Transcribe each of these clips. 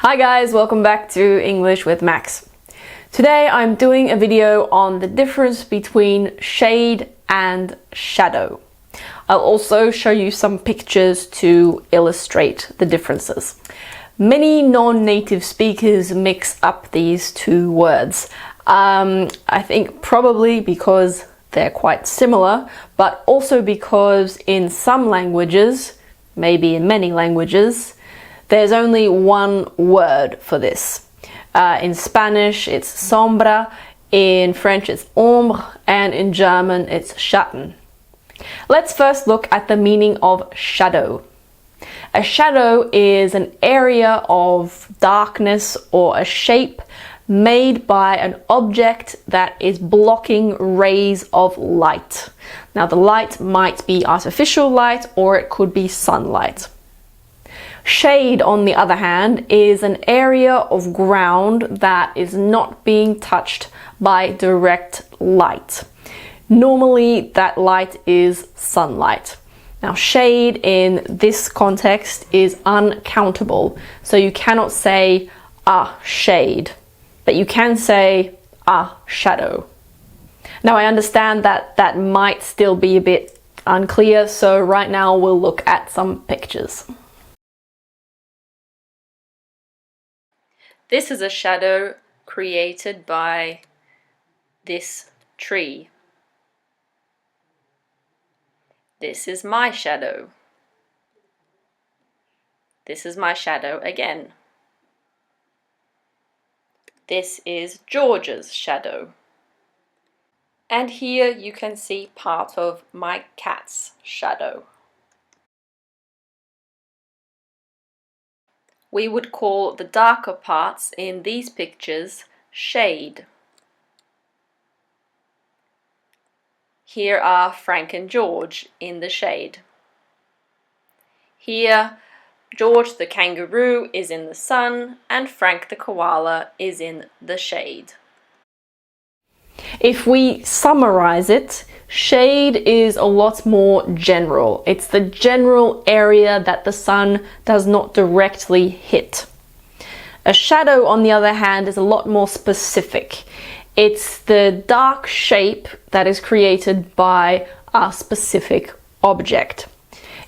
Hi guys, welcome back to English with Max. Today I'm doing a video on the difference between shade and shadow. I'll also show you some pictures to illustrate the differences. Many non-native speakers mix up these two words. I think probably because they're quite similar, but also because in some languages, maybe in many languages, there's only one word for this. In Spanish it's sombra, in French it's ombre, and in German it's Schatten. Let's first look at the meaning of shadow. A shadow is an area of darkness or a shape made by an object that is blocking rays of light. Now the light might be artificial light or it could be sunlight. Shade, on the other hand, is an area of ground that is not being touched by direct light. Normally that light is sunlight. Now shade in this context is uncountable, so you cannot say a shade, but you can say a shadow. Now I understand that that might still be a bit unclear, so right now we'll look at some pictures. This is a shadow created by this tree. This is my shadow. This is my shadow again. This is George's shadow. And here you can see part of my cat's shadow. We would call the darker parts in these pictures shade. Here are Frank and George in the shade. Here, George the kangaroo is in the sun and Frank the koala is in the shade. If we summarize it, shade is a lot more general. It's the general area that the sun does not directly hit. A shadow, on the other hand, is a lot more specific. It's the dark shape that is created by a specific object.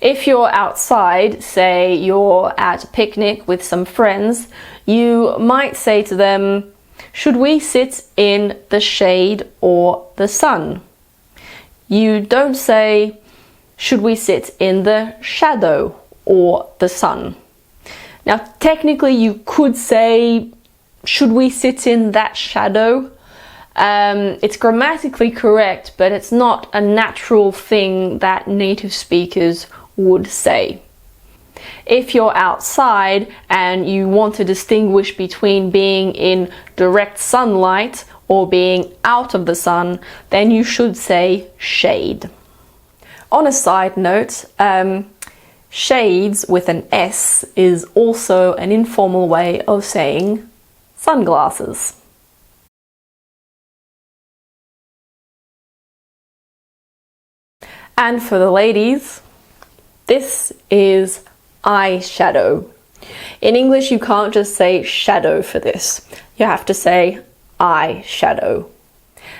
If you're outside, say you're at a picnic with some friends, you might say to them, "Should we sit in the shade or the sun?" You don't say, "Should we sit in the shadow or the sun?" Now, technically you could say, "Should we sit in that shadow?" It's grammatically correct, but it's not a natural thing that native speakers would say. If you're outside and you want to distinguish between being in direct sunlight or being out of the sun, then you should say shade. On a side note, shades with an S is also an informal way of saying sunglasses. And for the ladies, this is eyeshadow. In English you can't just say shadow for this. You have to say eyeshadow.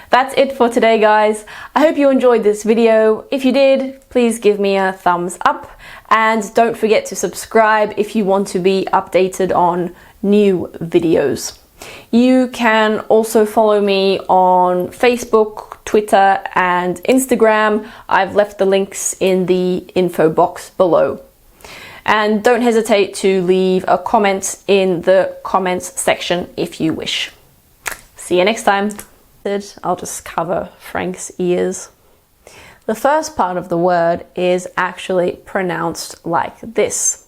That's it for today, guys. I hope you enjoyed this video. If you did, please give me a thumbs up and don't forget to subscribe if you want to be updated on new videos. You can also follow me on Facebook, Twitter and Instagram. I've left the links in the info box below. And don't hesitate to leave a comment in the comments section if you wish. See you next time. I'll just cover Frank's ears. The first part of the word is actually pronounced like this.